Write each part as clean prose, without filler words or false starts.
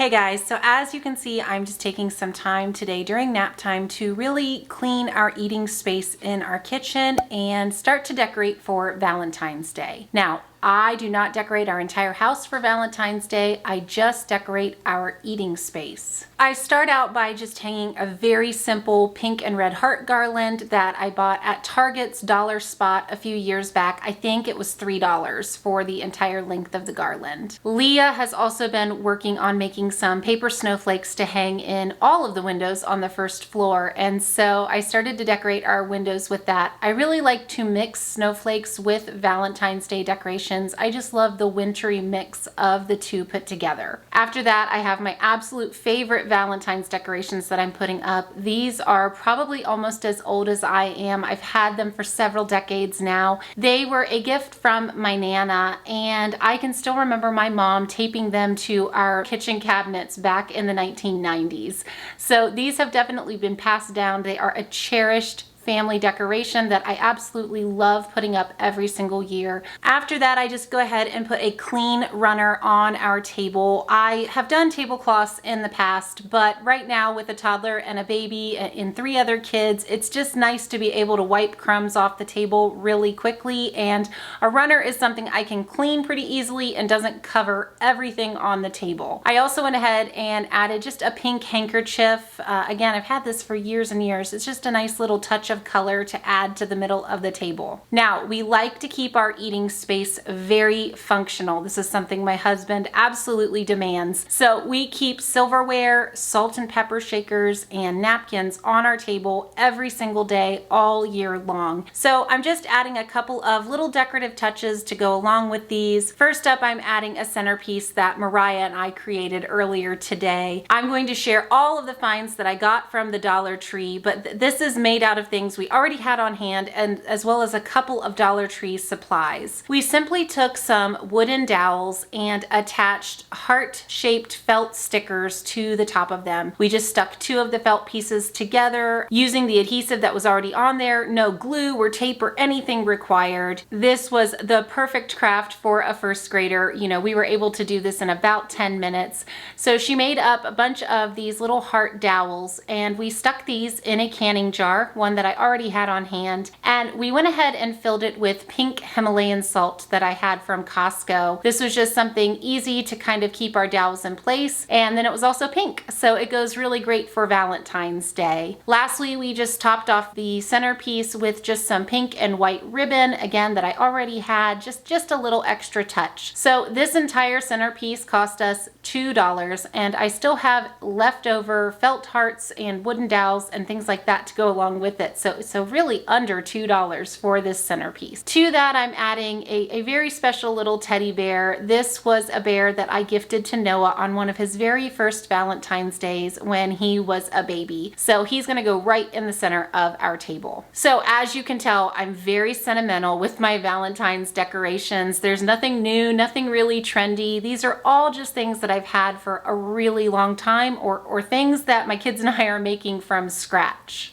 Hey guys, so as you can see, I'm just taking some time today during nap time to really clean our eating space in our kitchen and start to decorate for Valentine's Day. Now, I do not decorate our entire house for Valentine's Day. I just decorate our eating space. I start out by just hanging a very simple pink and red heart garland that I bought at Target's Dollar Spot a few years back. I think it was $3 for the entire length of the garland. Leah has also been working on making some paper snowflakes to hang in all of the windows on the first floor, and so I started to decorate our windows with that. I really like to mix snowflakes with Valentine's Day decorations. I just love the wintry mix of the two put together. After that, I have my absolute favorite Valentine's decorations that I'm putting up. These are probably almost as old as I am. I've had them for several decades now. They were a gift from my Nana, and I can still remember my mom taping them to our kitchen cabinets back in the 1990s. So these have definitely been passed down. They are a cherished family decoration that I absolutely love putting up every single year. After that, I just go ahead and put a clean runner on our table. I have done tablecloths in the past, but right now with a toddler and a baby and 3 other kids, it's just nice to be able to wipe crumbs off the table really quickly, and a runner is something I can clean pretty easily and doesn't cover everything on the table. I also went ahead and added just a pink handkerchief. Again, I've had this for years and years. It's just a nice little touch of color to add to the middle of the table. Now, we like to keep our eating space very functional. This is something my husband absolutely demands. So we keep silverware, salt and pepper shakers, and napkins on our table every single day, all year long. So I'm just adding a couple of little decorative touches to go along with these. First up, I'm adding a centerpiece that Mariah and I created earlier today. I'm going to share all of the finds that I got from the Dollar Tree, but this is made out of things we already had on hand, and as well as a couple of Dollar Tree supplies. We simply took some wooden dowels and attached heart-shaped felt stickers to the top of them. We just stuck 2 of the felt pieces together using the adhesive that was already on there. No glue or tape or anything required. This was the perfect craft for a first grader. You know, we were able to do this in about 10 minutes. So she made up a bunch of these little heart dowels, and we stuck these in a canning jar, one that I already had on hand, and we went ahead and filled it with pink Himalayan salt that I had from Costco. This was just something easy to kind of keep our dowels in place, and then it was also pink, so it goes really great for Valentine's Day. Lastly, we just topped off the centerpiece with just some pink and white ribbon, again, that I already had, just a little extra touch. So this entire centerpiece cost us $2, and I still have leftover felt hearts and wooden dowels and things like that to go along with it. So really under $2 for this centerpiece. To that, I'm adding a very special little teddy bear. This was a bear that I gifted to Noah on one of his very first Valentine's Days when he was a baby. So he's gonna go right in the center of our table. So as you can tell, I'm very sentimental with my Valentine's decorations. There's nothing new, nothing really trendy. These are all just things that I've had for a really long time, or things that my kids and I are making from scratch.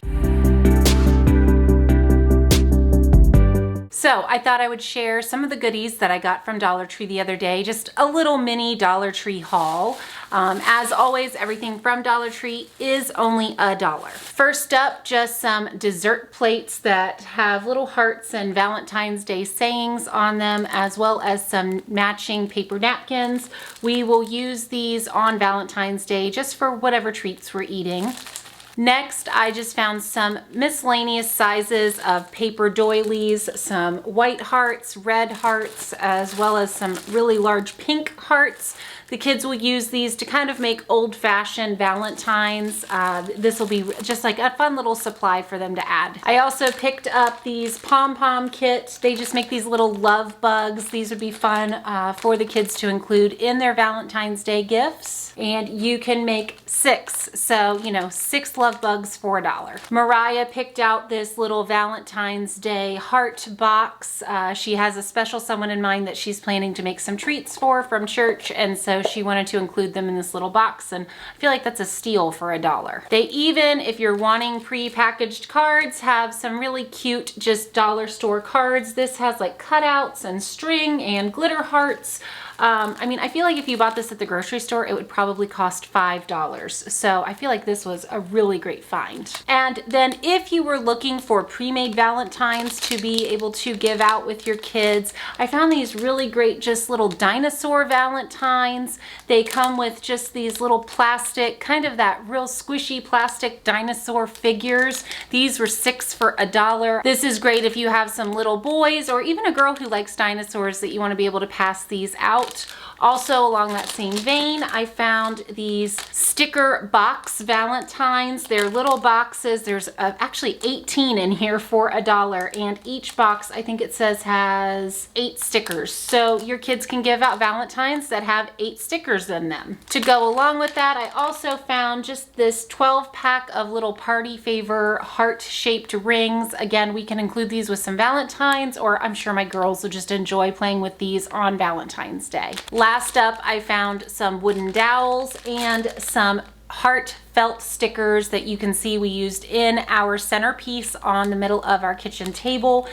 So I thought I would share some of the goodies that I got from Dollar Tree the other day, just a little mini Dollar Tree haul. As always, everything from Dollar Tree is only $1. First up, just some dessert plates that have little hearts and Valentine's Day sayings on them, as well as some matching paper napkins. We will use these on Valentine's Day just for whatever treats we're eating. Next, I just found some miscellaneous sizes of paper doilies, some white hearts, red hearts, as well as some really large pink hearts. The kids will use these to kind of make old-fashioned Valentines. This will be just like a fun little supply for them to add. I also picked up these pom-pom kits. They just make these little love bugs. These would be fun for the kids to include in their Valentine's Day gifts. And you can make 6, so you know, 6 love bugs for $1. Mariah picked out this little Valentine's Day heart box. She has a special someone in mind that she's planning to make some treats for from church, and so she wanted to include them in this little box, and I feel like that's a steal for $1. They even, if you're wanting pre-packaged cards, have some really cute just dollar store cards. This has like cutouts and string and glitter hearts. I mean, I feel like if you bought this at the grocery store, it would probably cost $5. So I feel like this was a really great find. And then if you were looking for pre-made Valentines to be able to give out with your kids, I found these really great just little dinosaur Valentines. They come with just these little plastic, kind of that real squishy plastic dinosaur figures. These were 6 for $1. This is great if you have some little boys or even a girl who likes dinosaurs that you want to be able to pass these out. Also, along that same vein, I found these sticker box Valentines. They're little boxes. There's actually 18 in here for $1, and each box, I think it says, has 8 stickers. So your kids can give out Valentines that have 8 stickers in them. To go along with that, I also found just this 12-pack of little party favor heart-shaped rings. Again, we can include these with some Valentines, or I'm sure my girls will just enjoy playing with these on Valentine's Day. Last up, I found some wooden dowels and some heartfelt stickers that you can see we used in our centerpiece on the middle of our kitchen table.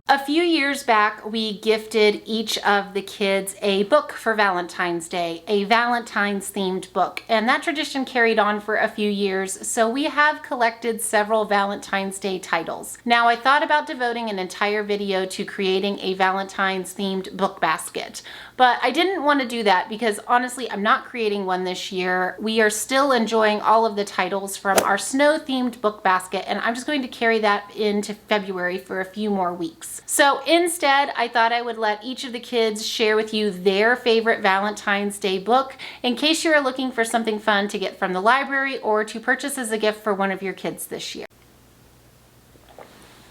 A few years back, we gifted each of the kids a book for Valentine's Day, a Valentine's themed book, and that tradition carried on for a few years, so we have collected several Valentine's Day titles. Now, I thought about devoting an entire video to creating a Valentine's themed book basket, but I didn't want to do that because honestly, I'm not creating one this year. We are still enjoying all of the titles from our snow themed book basket, and I'm just going to carry that into February for a few more weeks. So instead, I thought I would let each of the kids share with you their favorite Valentine's Day book in case you are looking for something fun to get from the library or to purchase as a gift for one of your kids this year.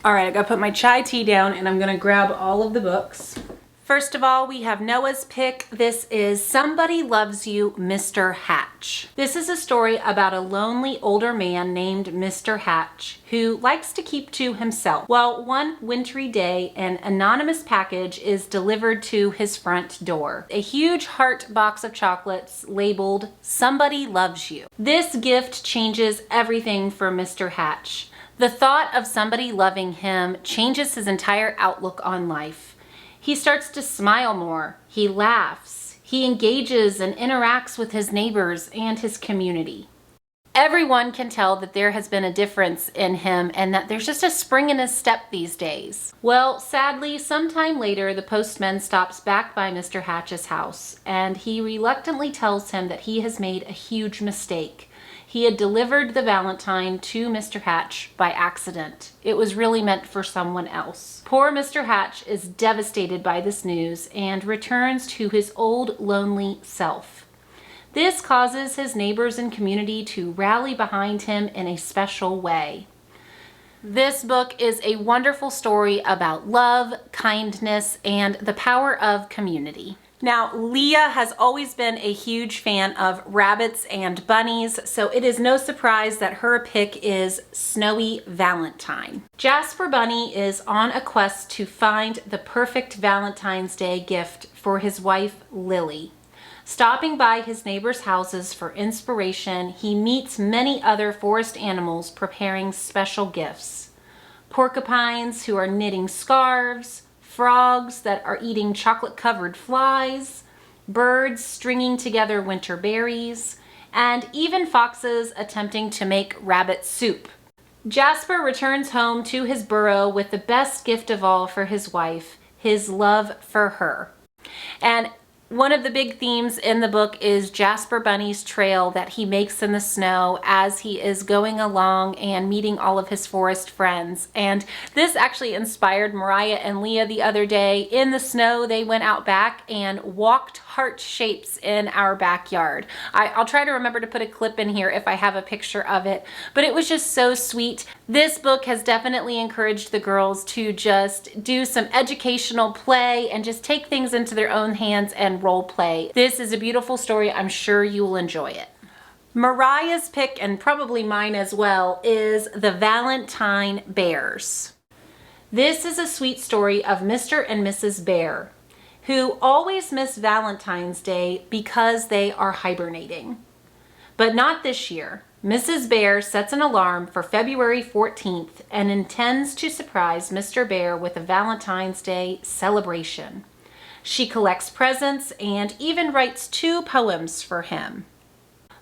All right, I gotta put my chai tea down and I'm gonna grab all of the books. First of all, we have Noah's pick. This is Somebody Loves You, Mr. Hatch. This is a story about a lonely older man named Mr. Hatch who likes to keep to himself. Well, one wintry day, an anonymous package is delivered to his front door. A huge heart box of chocolates labeled Somebody Loves You. This gift changes everything for Mr. Hatch. The thought of somebody loving him changes his entire outlook on life. He starts to smile more, he laughs, he engages and interacts with his neighbors and his community. Everyone can tell that there has been a difference in him and that there's just a spring in his step these days. Well, sadly, sometime later, the postman stops back by Mr. Hatch's house and he reluctantly tells him that he has made a huge mistake. He had delivered the Valentine to Mr. Hatch by accident. It was really meant for someone else. Poor Mr. Hatch is devastated by this news and returns to his old lonely self. This causes his neighbors and community to rally behind him in a special way. This book is a wonderful story about love, kindness, and the power of community. Now, Leah has always been a huge fan of rabbits and bunnies, so it is no surprise that her pick is Snowy Valentine. Jasper Bunny is on a quest to find the perfect Valentine's Day gift for his wife, Lily. Stopping by his neighbors' houses for inspiration, he meets many other forest animals preparing special gifts. Porcupines who are knitting scarves, frogs that are eating chocolate-covered flies, birds stringing together winter berries, and even foxes attempting to make rabbit soup. Jasper returns home to his burrow with the best gift of all for his wife, his love for her. And one of the big themes in the book is Jasper Bunny's trail that he makes in the snow as he is going along and meeting all of his forest friends. And this actually inspired Mariah and Leah the other day. In the snow, they went out back and walked heart shapes in our backyard. I'll try to remember to put a clip in here if I have a picture of it, but it was just so sweet. This book has definitely encouraged the girls to just do some educational play and just take things into their own hands and role play. This is a beautiful story. I'm sure you will enjoy it. Mariah's pick, and probably mine as well, is The Valentine Bears. This is a sweet story of Mr. and Mrs. Bear, who always miss Valentine's Day because they are hibernating. But not this year. Mrs. Bear sets an alarm for February 14th and intends to surprise Mr. Bear with a Valentine's Day celebration. She collects presents and even writes 2 poems for him.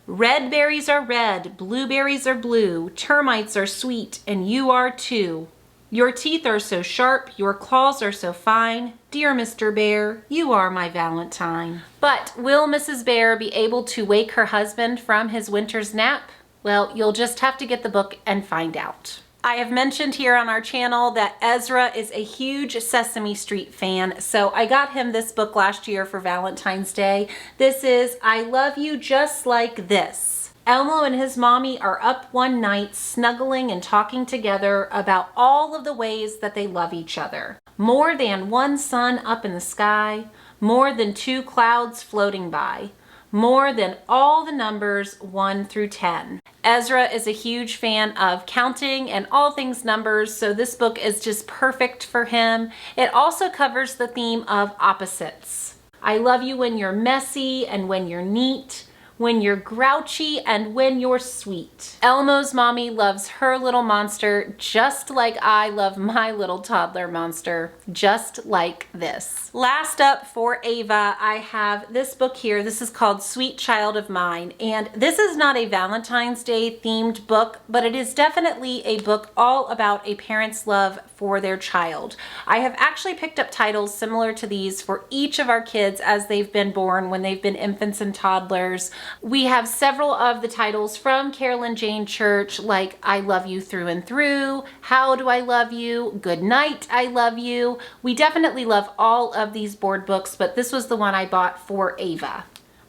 Red berries are red, blueberries are blue, termites are sweet, and you are too. Your teeth are so sharp, your claws are so fine. Dear Mr. Bear, you are my Valentine. But will Mrs. Bear be able to wake her husband from his winter's nap? Well, you'll just have to get the book and find out. I have mentioned here on our channel that Ezra is a huge Sesame Street fan, so I got him this book last year for Valentine's Day. This is I Love You Just Like This. Elmo and his mommy are up one night snuggling and talking together about all of the ways that they love each other. More than one sun up in the sky, more than 2 clouds floating by, more than all the numbers 1 through 10. Ezra is a huge fan of counting and all things numbers, so this book is just perfect for him. It also covers the theme of opposites. I love you when you're messy and when you're neat, when you're grouchy and when you're sweet. Elmo's mommy loves her little monster just like I love my little toddler monster, just like this. Last up for Ava, I have this book here. This is called Sweet Child of Mine, and this is not a Valentine's Day themed book, but it is definitely a book all about a parent's love for their child. I have actually picked up titles similar to these for each of our kids as they've been born, when they've been infants and toddlers. We have several of the titles from Carolyn Jane Church, like I Love You Through and Through, How Do I Love You, Good Night, I Love You. We definitely love all of these board books, but this was the one I bought for Ava.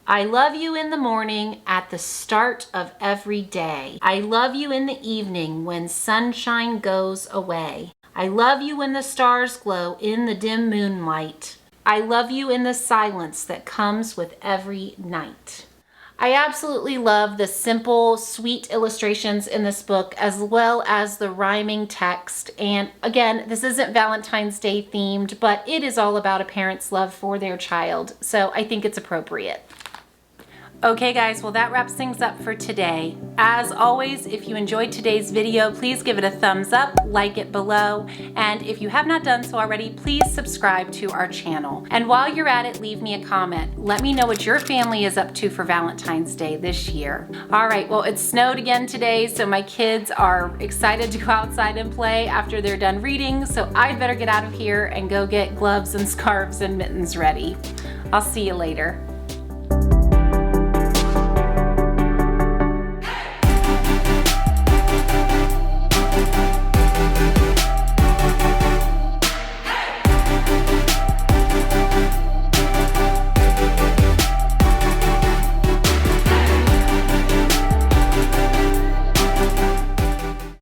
I love you in the morning at the start of every day. I love you in the evening when sunshine goes away. I love you when the stars glow in the dim moonlight. I love you in the silence that comes with every night. I absolutely love the simple, sweet illustrations in this book, as well as the rhyming text. And again, this isn't Valentine's Day themed, but it is all about a parent's love for their child, so I think it's appropriate. Okay guys, well that wraps things up for today. As always, if you enjoyed today's video, please give it a thumbs up, like it below, and if you have not done so already, please subscribe to our channel. And while you're at it, leave me a comment. Let me know what your family is up to for Valentine's Day this year. All right, well it snowed again today, so my kids are excited to go outside and play after they're done reading, so I'd better get out of here and go get gloves and scarves and mittens ready. I'll see you later.